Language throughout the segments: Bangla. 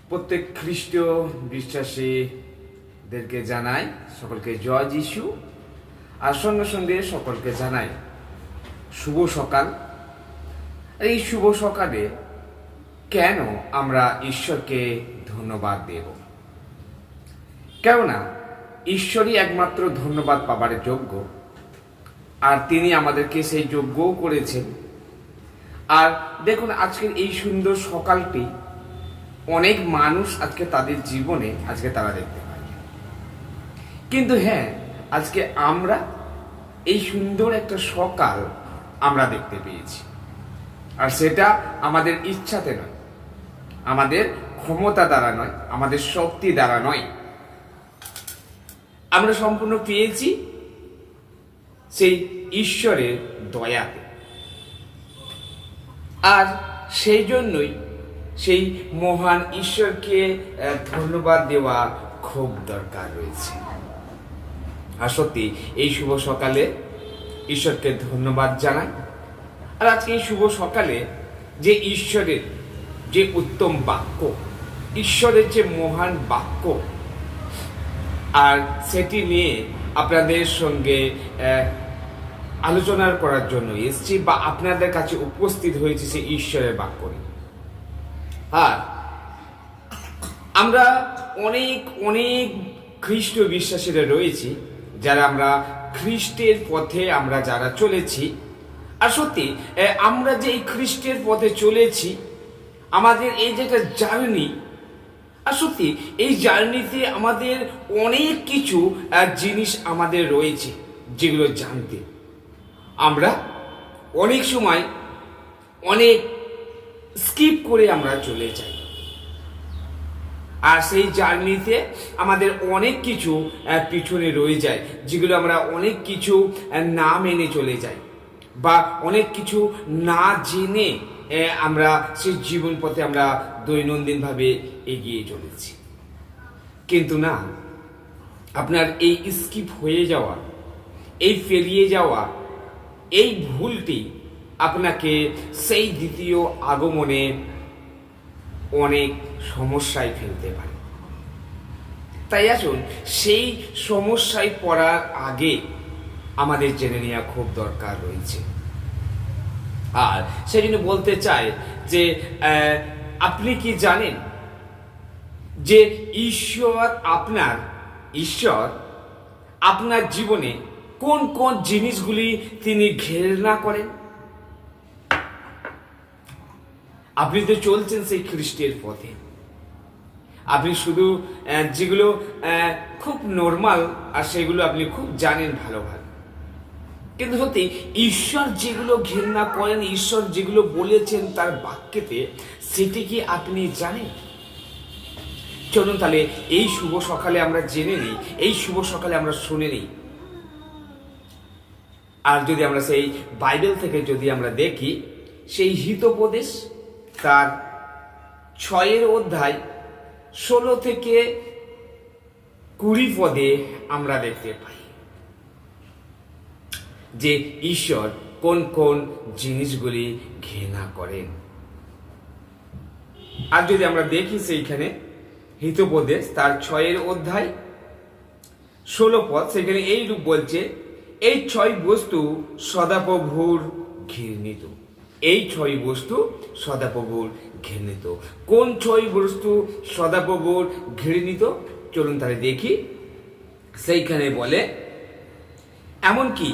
প্রত্যেক খ্রিস্টীয় বিশ্বাসীদেরকে জানাই সকলকে জয় যিশু, আর সঙ্গে সঙ্গে সকলকে জানাই শুভ সকাল। এই শুভ সকালে কেন আমরা ঈশ্বরকে ধন্যবাদ দেব? কেননা ঈশ্বরই একমাত্র ধন্যবাদ পাবার যোগ্য, আর তিনি আমাদেরকে সেই যোগ্যও করেছেন। আর দেখুন, আজকের এই সুন্দর সকালটি অনেক মানুষ আজকে তাদের জীবনে তারা দেখতে পায়, কিন্তু হ্যাঁ, আজকে আমরা এই সুন্দর একটা সকাল আমরা দেখতে পেয়েছি, আর সেটা আমাদের ইচ্ছাতে নয়, আমাদের ক্ষমতা দ্বারা নয়, আমাদের শক্তি দ্বারা নয়। আমরা সম্পূর্ণ পেয়েছি সেই ঈশ্বরের দয়াতে। আর সেই জন্যই সেই মহান ঈশ্বরকে ধন্যবাদ দেওয়া খুব দরকার রয়েছে। আর সত্যি এই শুভ সকালে ঈশ্বরকে ধন্যবাদ জানাই। আর আজকে এই শুভ সকালে যে ঈশ্বরের যে উত্তম বাক্য, ঈশ্বরের যে মহান বাক্য, আর সেটি নিয়ে আপনাদের সঙ্গে আলোচনা করার জন্য এসেছি, বা আপনাদের কাছে উপস্থিত হয়েছে সেই ঈশ্বরের বাক্য নিয়ে। আর আমরা অনেক অনেক খ্রিস্ট বিশ্বাসীরা রয়েছি, যারা আমরা খ্রিস্টের পথে আমরা যারা চলেছি। আর সত্যি আমরা যে এই খ্রিস্টের পথে চলেছি, আমাদের এই যে একটা জার্নি, আর সত্যি এই জার্নিতে আমাদের অনেক কিছু জিনিস আমাদের রয়েছে, যেগুলো জানতে আমরা অনেক সময় অনেক স্কিপ করে আমরা চলে যাই। আর সেই জার্নিতে আমাদের অনেক কিছু পিছনে রয়ে যায়, যেগুলো আমরা অনেক কিছু না মেনে চলে যাই, বা অনেক কিছু না জেনে আমরা সেই জীবন পথে আমরা দৈনন্দিনভাবে এগিয়ে চলেছি। কিন্তু না, আপনার এই স্কিপ হয়ে যাওয়া, এই ফেরিয়ে যাওয়া, এই ভুলটি আপনাকে সেই দ্বিতীয় আগমনে অনেক সমস্যায় ফেলতে পারে। তাই আসুন, সেই সমস্যায় পড়ার আগে আমাদের জেনে নেওয়া খুব দরকার রয়েছে। আর সেই জন্য বলতে চাই যে আপনি কি জানেন যে ঈশ্বর আপনার জীবনে কোন কোন জিনিসগুলি তিনি ঘৃণা করেন? আপনি তো চলছেন সেই খ্রিস্টের পথে, আপনি শুধু যেগুলো খুব নর্মাল, আর সেগুলো আপনি খুব জানেন ভালোভাবে। কিন্তু সত্যি ঈশ্বর যেগুলো ঘৃণা করেন, ঈশ্বর যেগুলো বলেছেন তার বাক্যেতে, সেটি কি আপনি জানেন? চলুন তাহলে এই শুভ সকালে আমরা জেনে নিই, এই শুভ সকালে আমরা শুনে নিই। আর যদি আমরা সেই বাইবেল থেকে যদি আমরা দেখি, সেই হিতোপদেশ তার 6 অধ্যায় 16 থেকে 20 পদে আমরা দেখতে পাই যে ঈশ্বর কোন কোন জিনিসগুলি ঘৃণা করেন। আর যদি আমরা দেখি সেইখানে হিতোপদেশ তার 6 অধ্যায় 16 পদ, সেখানে এই রূপ বলছে, এই 6 বস্তু সদাপ্রভুর ঘৃণিত। এই 6 বস্তু সদাপ্রভুর ঘৃণিত। কোন 6 বস্তু সদাপ্রভুর ঘৃণিত? চলুন তাহলে দেখি। সেইখানে বলে, এমনকি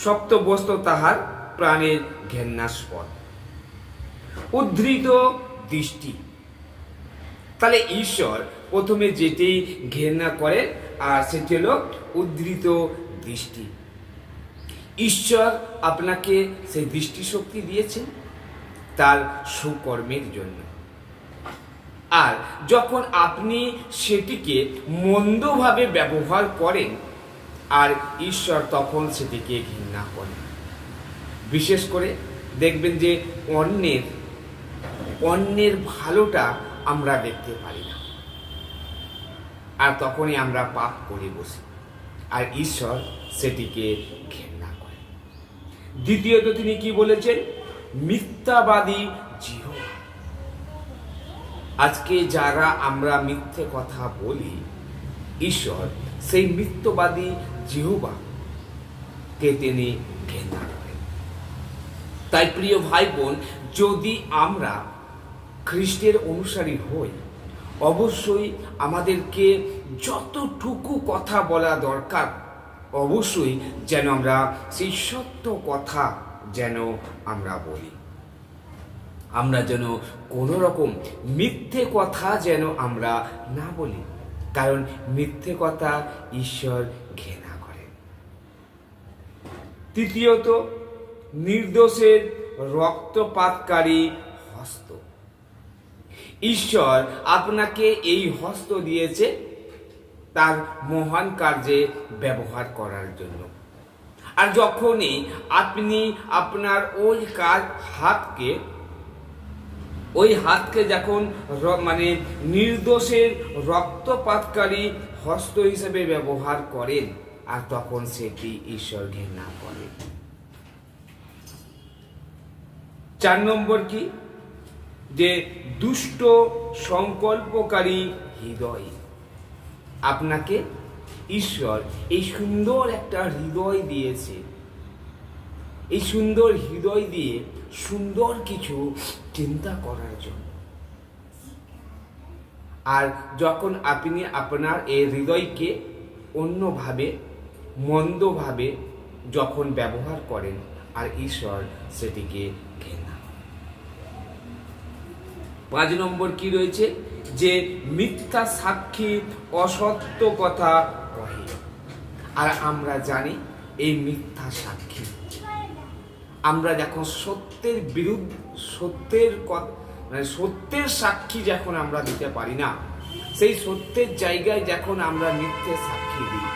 শক্ত বস্তু তাহার প্রাণের ঘৃণাস্পদ, উদ্ধৃত দৃষ্টি। তাহলে ঈশ্বর প্রথমে যেটি ঘৃণা করে, আর সেটি হলো উদ্ধৃত দৃষ্টি। ঈশ্বর আপনাকে সেই দৃষ্টিশক্তি দিয়েছেন তার সুকর্মের জন্য। আর যখন আপনি সেটিকে মন্দভাবে ব্যবহার করেন, আর ঈশ্বর তখন সেটিকে ঘৃণা করেন। বিশেষ করে দেখবেন যে অন্যের ভালোটা আমরা দেখতে পারি না, আর তখনই আমরা পাপ করে বসি, আর ঈশ্বর সেটিকে ঘৃণা করেন। দ্বিতীয়ত তিনি কি বলেছেন? মিথ্যাবাদী জিহ্বা। আজকে যারা আমরা মিথ্যে কথা বলি, ঈশ্বর সেই মিথ্যবাদী জিহ্বাকে তিনি ঘৃণা করেন। তাই প্রিয় ভাই বোন, যদি আমরা খ্রিস্টের অনুসারী হই, অবশ্যই আমাদেরকে যতটুকু কথা বলা দরকার, অবশ্যই যেন আমরা সেই সত্য কথা যেন আমরা বলি। আমরা যেন কোনো রকম মিথ্যে কথা যেন আমরা না বলি, কারণ মিথ্যে কথা ঈশ্বর ঘৃণা করেন। তৃতীয়ত, নির্দোষের রক্তপাতকারী হস্ত। ঈশ্বর আপনাকে এই হস্ত দিয়েছে তার মহান কার্যে ব্যবহার করার জন্য। আর যখনই আপনি আপনার ওই হাতকে যখন মানে নির্দোষের রক্তপাতকারী হস্ত হিসেবে ব্যবহার করেন, আর তখন সেটি ঈশ্বর ঘৃণা করেন। 4 নম্বর কি, যে দুষ্ট সংকল্পকারী হৃদয়। আপনাকে ঈশ্বর এই সুন্দর একটা হৃদয় দিয়েছে। এই সুন্দর হৃদয় দিয়ে সুন্দর কিছু চিন্তা করার জন্য। আর যখন আপনি আপনার এই হৃদয়কে অন্যভাবে, মন্দভাবে যখন ব্যবহার করেন, আর ঈশ্বর সেটিকে ঘৃণা। 5 নম্বর কি রয়েছে, যে মিথ্যা সাক্ষী অসত্য কথা কহে। আর আমরা জানি এই মিথ্যা সাক্ষী, আমরা যখন সত্যের বিরুদ্ধে সত্যের সাক্ষী যখন আমরা দিতে পারি না, সেই সত্যের জায়গায় যখন আমরা মিথ্যে সাক্ষী দিই,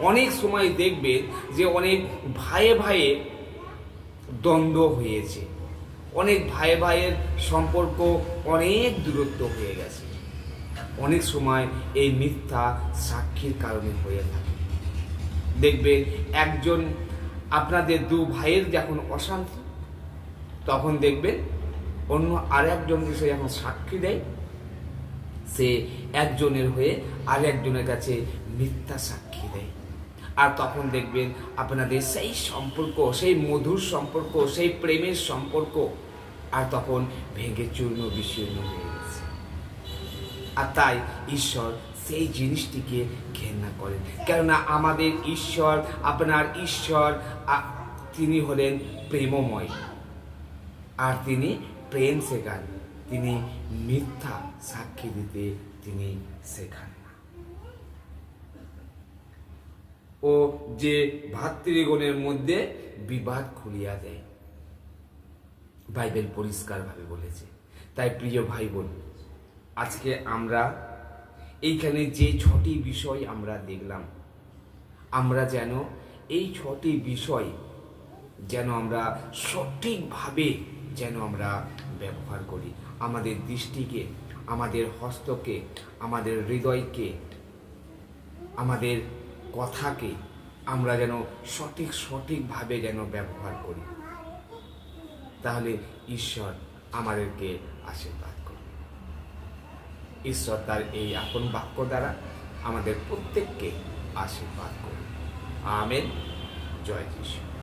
অনেক সময় দেখবেন যে অনেক ভাইয়ে ভাইয়ে দ্বন্দ্ব হয়েছে, অনেক ভাই ভাইয়ের সম্পর্ক অনেক দূরত্ব হয়ে গেছে। অনেক সময় এই মিথ্যা সাক্ষীর কারণে হয়ে থাকে। দেখবেন একজন আপনাদের 2 ভাইয়ের যখন অশান্তি, তখন দেখবেন অন্য আরেকজনকে সে যখন সাক্ষী দেয়, সে একজনের হয়ে আরেকজনের কাছে মিথ্যা সাক্ষী দেয়। আর তখন দেখবেন আপনাদের সেই সম্পর্ক, সেই মধুর সম্পর্ক, সেই প্রেমের সম্পর্ক আর তখন ভেঙে চূর্ণ বিশীর্ণ হয়ে গেছে। আর তাই ঈশ্বর সেই জিনিসটিকে ঘৃণা করেন। কেননা আমাদের ঈশ্বর, আপনার ঈশ্বর, তিনি হলেন প্রেমময়, আর তিনি প্রেম শেখান। তিনি মিথ্যা সাক্ষী দিতে তিনি শেখান না। ও যে ভাতৃগণের মধ্যে বিবাদ খুলিয়া দেয়, বাইবেল পরিষ্কারভাবে বলেছে। তাই প্রিয় ভাই বোন, আজকে আমরা এইখানে যে 6টি বিষয় আমরা দেখলাম, আমরা যেন এই 6টি বিষয় যেন আমরা সঠিকভাবে যেন আমরা ব্যবহার করি। আমাদের দৃষ্টিকে, আমাদের হস্তকে, আমাদের হৃদয়কে, আমাদের কথাকে আমরা যেন সঠিকভাবে যেন ব্যবহার করি। তাহলে ঈশ্বর আমাদেরকে আশীর্বাদ করবে। ঈশ্বর তার এই আপন বাক্য দ্বারা আমাদের প্রত্যেককে আশীর্বাদ করবে। আমেন। জয় যিশু।